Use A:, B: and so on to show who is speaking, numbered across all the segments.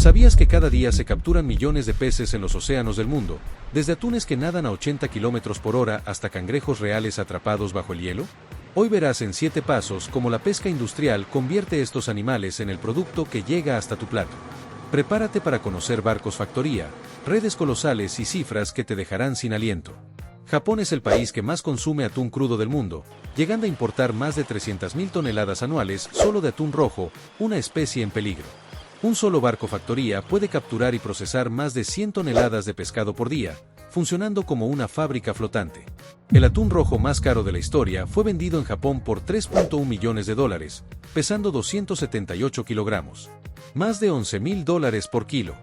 A: ¿Sabías que cada día se capturan millones de peces en los océanos del mundo, desde atunes que nadan a 80 km por hora hasta cangrejos reales atrapados bajo el hielo? Hoy verás en 7 pasos cómo la pesca industrial convierte estos animales en el producto que llega hasta tu plato. Prepárate para conocer barcos factoría, redes colosales y cifras que te dejarán sin aliento. Japón es el país que más consume atún crudo del mundo, llegando a importar más de 300.000 toneladas anuales solo de atún rojo, una especie en peligro. Un solo barco factoría puede capturar y procesar más de 100 toneladas de pescado por día, funcionando como una fábrica flotante. El atún rojo más caro de la historia fue vendido en Japón por $3.1 millones, pesando 278 kilogramos. Más de $11.000 por kilo.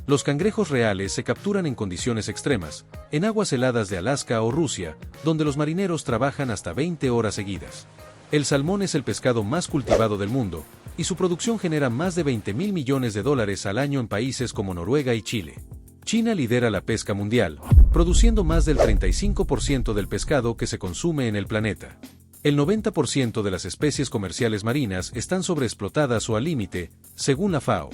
A: Los cangrejos reales se capturan en condiciones extremas, en aguas heladas de Alaska o Rusia, donde los marineros trabajan hasta 20 horas seguidas. El salmón es el pescado más cultivado del mundo, y su producción genera más de $20.000 millones al año en países como Noruega y Chile. China lidera la pesca mundial, produciendo más del 35% del pescado que se consume en el planeta. El 90% de las especies comerciales marinas están sobreexplotadas o al límite, según la FAO.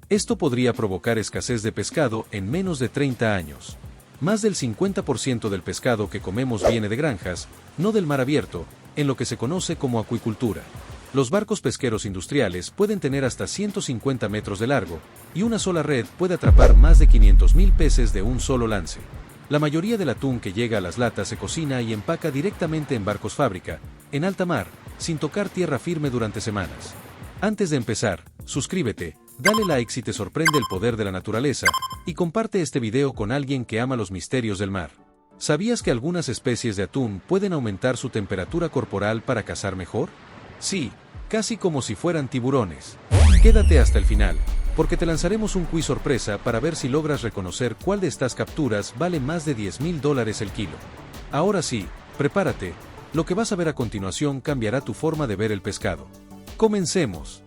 A: Esto podría provocar escasez de pescado en menos de 30 años. Más del 50% del pescado que comemos viene de granjas, no del mar abierto, en lo que se conoce como acuicultura. Los barcos pesqueros industriales pueden tener hasta 150 metros de largo, y una sola red puede atrapar más de 500.000 peces de un solo lance. La mayoría del atún que llega a las latas se cocina y empaca directamente en barcos fábrica, en alta mar, sin tocar tierra firme durante semanas. Antes de empezar, suscríbete, dale like si te sorprende el poder de la naturaleza, y comparte este video con alguien que ama los misterios del mar. ¿Sabías que algunas especies de atún pueden aumentar su temperatura corporal para cazar mejor? Sí, casi como si fueran tiburones. Quédate hasta el final, porque te lanzaremos un quiz sorpresa para ver si logras reconocer cuál de estas capturas vale más de $10.000 el kilo. Ahora sí, prepárate, lo que vas a ver a continuación cambiará tu forma de ver el pescado. ¡Comencemos!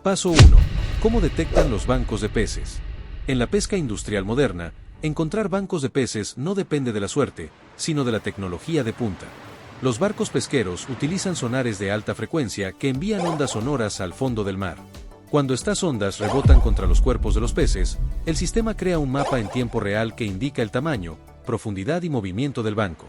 A: Paso 1. ¿Cómo detectan los bancos de peces? En la pesca industrial moderna, encontrar bancos de peces no depende de la suerte, sino de la tecnología de punta. Los barcos pesqueros utilizan sonares de alta frecuencia que envían ondas sonoras al fondo del mar. Cuando estas ondas rebotan contra los cuerpos de los peces, el sistema crea un mapa en tiempo real que indica el tamaño, profundidad y movimiento del banco.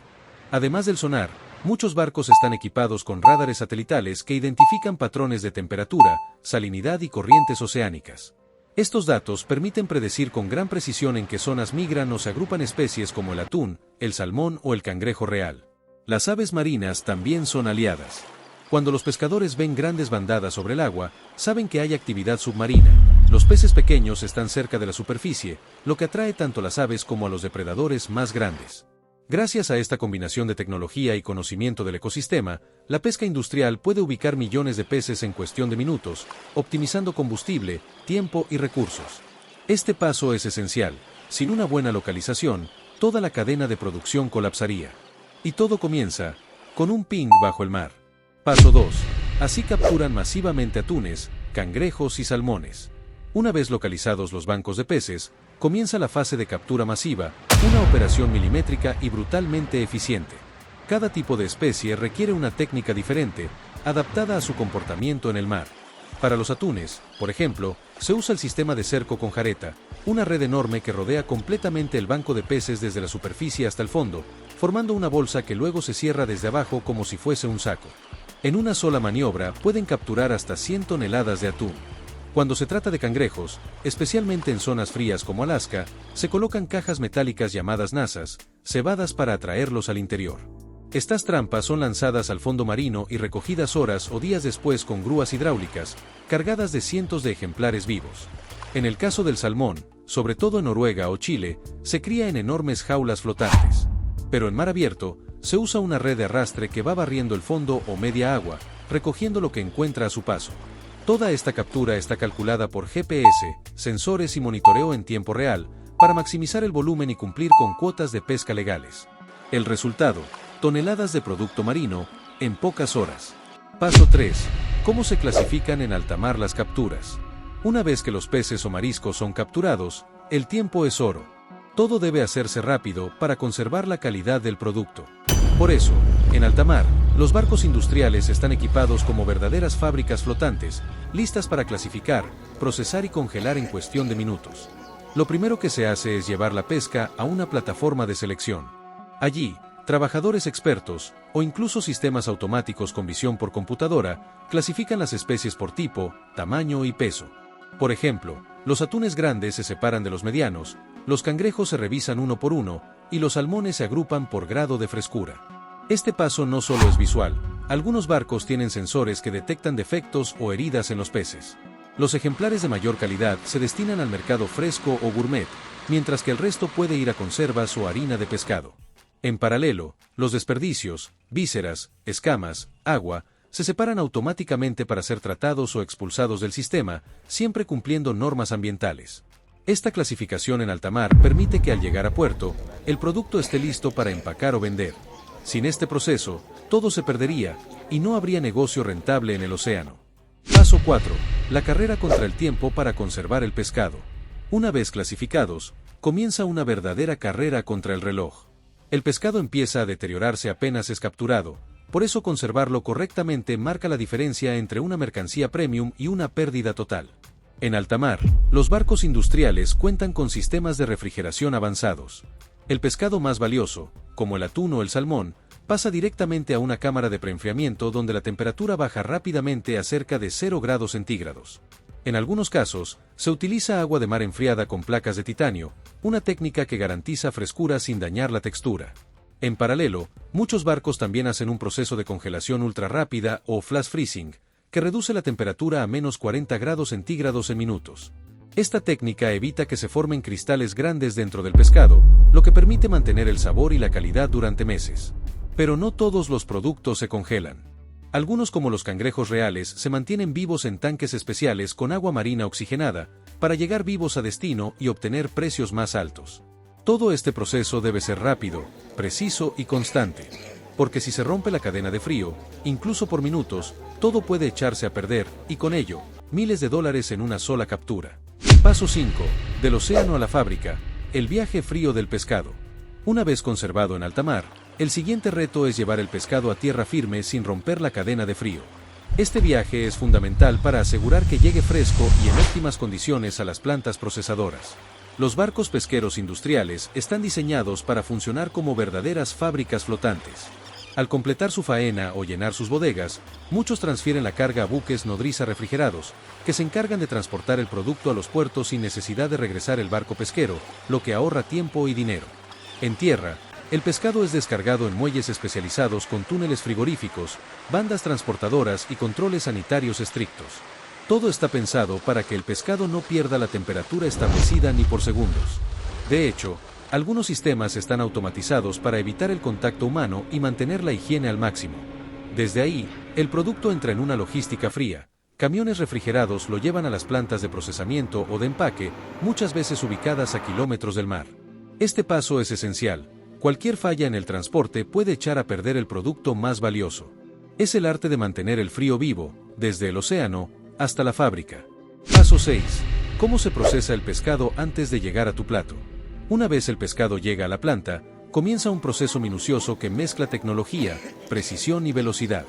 A: Además del sonar, muchos barcos están equipados con radares satelitales que identifican patrones de temperatura, salinidad y corrientes oceánicas. Estos datos permiten predecir con gran precisión en qué zonas migran o se agrupan especies como el atún, el salmón o el cangrejo real. Las aves marinas también son aliadas. Cuando los pescadores ven grandes bandadas sobre el agua, saben que hay actividad submarina. Los peces pequeños están cerca de la superficie, lo que atrae tanto a las aves como a los depredadores más grandes. Gracias a esta combinación de tecnología y conocimiento del ecosistema, la pesca industrial puede ubicar millones de peces en cuestión de minutos, optimizando combustible, tiempo y recursos. Este paso es esencial. Sin una buena localización, toda la cadena de producción colapsaría. Y todo comienza con un ping bajo el mar. Paso 2. Así capturan masivamente atunes, cangrejos y salmones. Una vez localizados los bancos de peces, comienza la fase de captura masiva, una operación milimétrica y brutalmente eficiente. Cada tipo de especie requiere una técnica diferente, adaptada a su comportamiento en el mar. Para los atunes, por ejemplo, se usa el sistema de cerco con jareta, una red enorme que rodea completamente el banco de peces desde la superficie hasta el fondo, formando una bolsa que luego se cierra desde abajo como si fuese un saco. En una sola maniobra pueden capturar hasta 100 toneladas de atún. Cuando se trata de cangrejos, especialmente en zonas frías como Alaska, se colocan cajas metálicas llamadas nazas, cebadas para atraerlos al interior. Estas trampas son lanzadas al fondo marino y recogidas horas o días después con grúas hidráulicas, cargadas de cientos de ejemplares vivos. En el caso del salmón, sobre todo en Noruega o Chile, se cría en enormes jaulas flotantes. Pero en mar abierto, se usa una red de arrastre que va barriendo el fondo o media agua, recogiendo lo que encuentra a su paso. Toda esta captura está calculada por GPS, sensores y monitoreo en tiempo real, para maximizar el volumen y cumplir con cuotas de pesca legales. El resultado, toneladas de producto marino, en pocas horas. Paso 3. ¿Cómo se clasifican en alta mar las capturas? Una vez que los peces o mariscos son capturados, el tiempo es oro. Todo debe hacerse rápido para conservar la calidad del producto. Por eso, en alta mar, Los barcos industriales están equipados como verdaderas fábricas flotantes, listas para clasificar, procesar y congelar en cuestión de minutos. Lo primero que se hace es llevar la pesca a una plataforma de selección. Allí, trabajadores expertos, o incluso sistemas automáticos con visión por computadora, clasifican las especies por tipo, tamaño y peso. Por ejemplo, los atunes grandes se separan de los medianos, los cangrejos se revisan uno por uno, y los salmones se agrupan por grado de frescura. Este paso no solo es visual, algunos barcos tienen sensores que detectan defectos o heridas en los peces. Los ejemplares de mayor calidad se destinan al mercado fresco o gourmet, mientras que el resto puede ir a conservas o harina de pescado. En paralelo, los desperdicios, vísceras, escamas, agua, se separan automáticamente para ser tratados o expulsados del sistema, siempre cumpliendo normas ambientales. Esta clasificación en alta mar permite que al llegar a puerto, el producto esté listo para empacar o vender. Sin este proceso, todo se perdería, y no habría negocio rentable en el océano. Paso 4. La carrera contra el tiempo para conservar el pescado. Una vez clasificados, comienza una verdadera carrera contra el reloj. El pescado empieza a deteriorarse apenas es capturado, por eso conservarlo correctamente marca la diferencia entre una mercancía premium y una pérdida total. En alta mar, los barcos industriales cuentan con sistemas de refrigeración avanzados. El pescado más valioso, como el atún o el salmón, pasa directamente a una cámara de preenfriamiento donde la temperatura baja rápidamente a cerca de 0 grados centígrados. En algunos casos, se utiliza agua de mar enfriada con placas de titanio, una técnica que garantiza frescura sin dañar la textura. En paralelo, muchos barcos también hacen un proceso de congelación ultra rápida o flash freezing, que reduce la temperatura a menos 40 grados centígrados en minutos. Esta técnica evita que se formen cristales grandes dentro del pescado, lo que permite mantener el sabor y la calidad durante meses. Pero no todos los productos se congelan. Algunos, como los cangrejos reales, se mantienen vivos en tanques especiales con agua marina oxigenada, para llegar vivos a destino y obtener precios más altos. Todo este proceso debe ser rápido, preciso y constante, porque si se rompe la cadena de frío, incluso por minutos, todo puede echarse a perder, y con ello, miles de dólares en una sola captura. Paso 5. Del océano a la fábrica, el viaje frío del pescado. Una vez conservado en alta mar, el siguiente reto es llevar el pescado a tierra firme sin romper la cadena de frío. Este viaje es fundamental para asegurar que llegue fresco y en óptimas condiciones a las plantas procesadoras. Los barcos pesqueros industriales están diseñados para funcionar como verdaderas fábricas flotantes. Al completar su faena o llenar sus bodegas, muchos transfieren la carga a buques nodriza refrigerados, que se encargan de transportar el producto a los puertos sin necesidad de regresar el barco pesquero, lo que ahorra tiempo y dinero. En tierra, el pescado es descargado en muelles especializados con túneles frigoríficos, bandas transportadoras y controles sanitarios estrictos. Todo está pensado para que el pescado no pierda la temperatura establecida ni por segundos. De hecho, algunos sistemas están automatizados para evitar el contacto humano y mantener la higiene al máximo. Desde ahí, el producto entra en una logística fría. Camiones refrigerados lo llevan a las plantas de procesamiento o de empaque, muchas veces ubicadas a kilómetros del mar. Este paso es esencial. Cualquier falla en el transporte puede echar a perder el producto más valioso. Es el arte de mantener el frío vivo, desde el océano hasta la fábrica. Paso 6. ¿Cómo se procesa el pescado antes de llegar a tu plato? Una vez el pescado llega a la planta, comienza un proceso minucioso que mezcla tecnología, precisión y velocidad.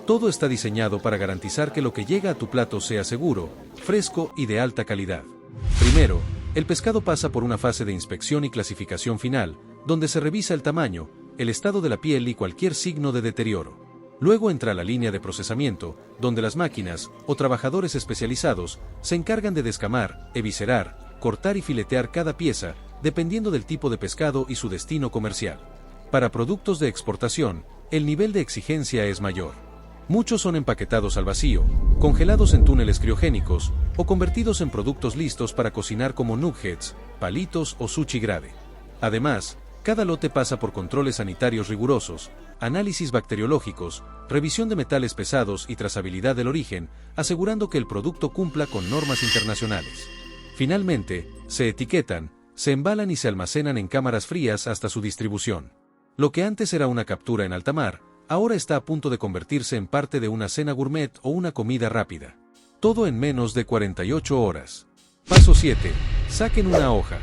A: Todo está diseñado para garantizar que lo que llega a tu plato sea seguro, fresco y de alta calidad. Primero, el pescado pasa por una fase de inspección y clasificación final, donde se revisa el tamaño, el estado de la piel y cualquier signo de deterioro. Luego entra la línea de procesamiento, donde las máquinas, o trabajadores especializados, se encargan de descamar, eviscerar, cortar y filetear cada pieza, dependiendo del tipo de pescado y su destino comercial. Para productos de exportación, el nivel de exigencia es mayor. Muchos son empaquetados al vacío, congelados en túneles criogénicos, o convertidos en productos listos para cocinar como nuggets, palitos o sushi grade. Además, cada lote pasa por controles sanitarios rigurosos, análisis bacteriológicos, revisión de metales pesados y trazabilidad del origen, asegurando que el producto cumpla con normas internacionales. Finalmente, se etiquetan, se embalan y se almacenan en cámaras frías hasta su distribución. Lo que antes era una captura en alta mar, ahora está a punto de convertirse en parte de una cena gourmet o una comida rápida. Todo en menos de 48 horas. Paso 7. Saquen una hoja.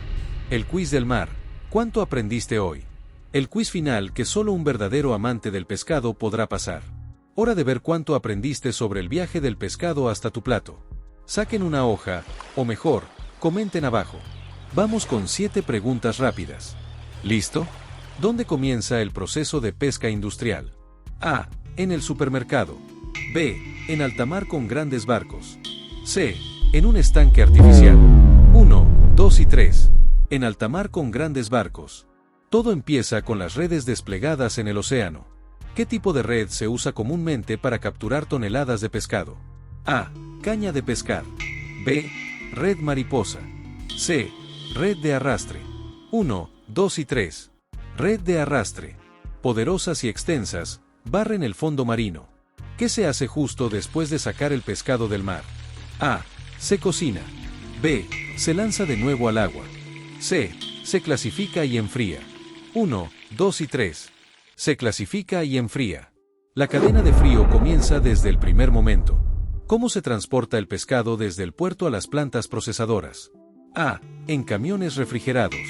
A: El quiz del mar. ¿Cuánto aprendiste hoy? El quiz final que solo un verdadero amante del pescado podrá pasar. Hora de ver cuánto aprendiste sobre el viaje del pescado hasta tu plato. Saquen una hoja, o mejor, comenten abajo. Vamos con 7 preguntas rápidas. ¿Listo? ¿Dónde comienza el proceso de pesca industrial? A. En el supermercado. B. En alta mar con grandes barcos. C. En un estanque artificial. 1, 2 y 3. En alta mar con grandes barcos. Todo empieza con las redes desplegadas en el océano. ¿Qué tipo de red se usa comúnmente para capturar toneladas de pescado? A. Caña de pescar. B. Red mariposa. C. Red de arrastre. 1, 2 y 3. Red de arrastre. Poderosas y extensas, barren el fondo marino. ¿Qué se hace justo después de sacar el pescado del mar? A. Se cocina. B. Se lanza de nuevo al agua. C. Se clasifica y enfría. 1, 2 y 3. Se clasifica y enfría. La cadena de frío comienza desde el primer momento. ¿Cómo se transporta el pescado desde el puerto a las plantas procesadoras? A. En camiones refrigerados.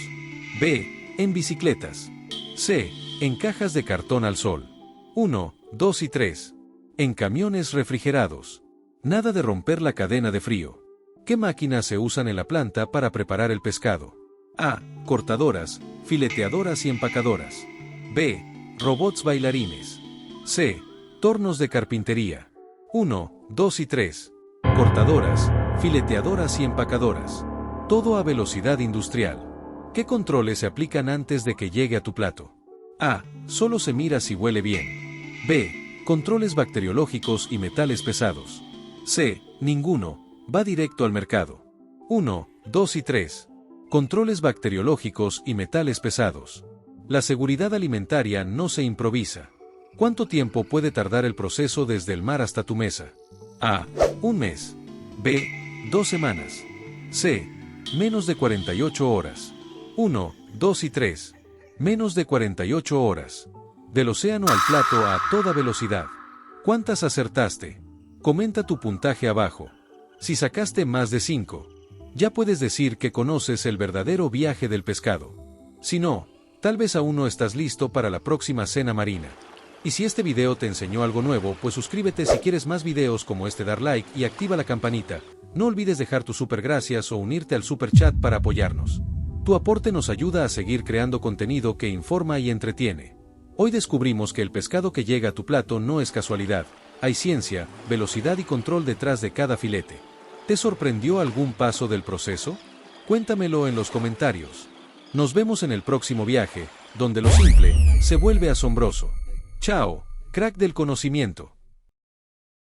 A: B. En bicicletas. C. En cajas de cartón al sol. 1, 2 y 3. En camiones refrigerados. Nada de romper la cadena de frío. ¿Qué máquinas se usan en la planta para preparar el pescado? A. Cortadoras, fileteadoras y empacadoras. B. Robots bailarines. C. Tornos de carpintería. 1, 2 y 3. Cortadoras, fileteadoras y empacadoras. Todo a velocidad industrial. ¿Qué controles se aplican antes de que llegue a tu plato? A. Solo se mira si huele bien. B. Controles bacteriológicos y metales pesados. C. Ninguno. Va directo al mercado. 1, 2 y 3. Controles bacteriológicos y metales pesados. La seguridad alimentaria no se improvisa. ¿Cuánto tiempo puede tardar el proceso desde el mar hasta tu mesa? A. Un mes. B. 2 semanas. C. Menos de 48 horas. 1, 2 y 3. Menos de 48 horas. Del océano al plato a toda velocidad. ¿Cuántas acertaste? Comenta tu puntaje abajo. Si sacaste más de 5, ya puedes decir que conoces el verdadero viaje del pescado. Si no, tal vez aún no estás listo para la próxima cena marina. Y si este video te enseñó algo nuevo, pues suscríbete si quieres más videos como este, dar like y activa la campanita. No olvides dejar tu super gracias o unirte al super chat para apoyarnos. Tu aporte nos ayuda a seguir creando contenido que informa y entretiene. Hoy descubrimos que el pescado que llega a tu plato no es casualidad. Hay ciencia, velocidad y control detrás de cada filete. ¿Te sorprendió algún paso del proceso? Cuéntamelo en los comentarios. Nos vemos en el próximo viaje, donde lo simple se vuelve asombroso. Chao, crack del conocimiento.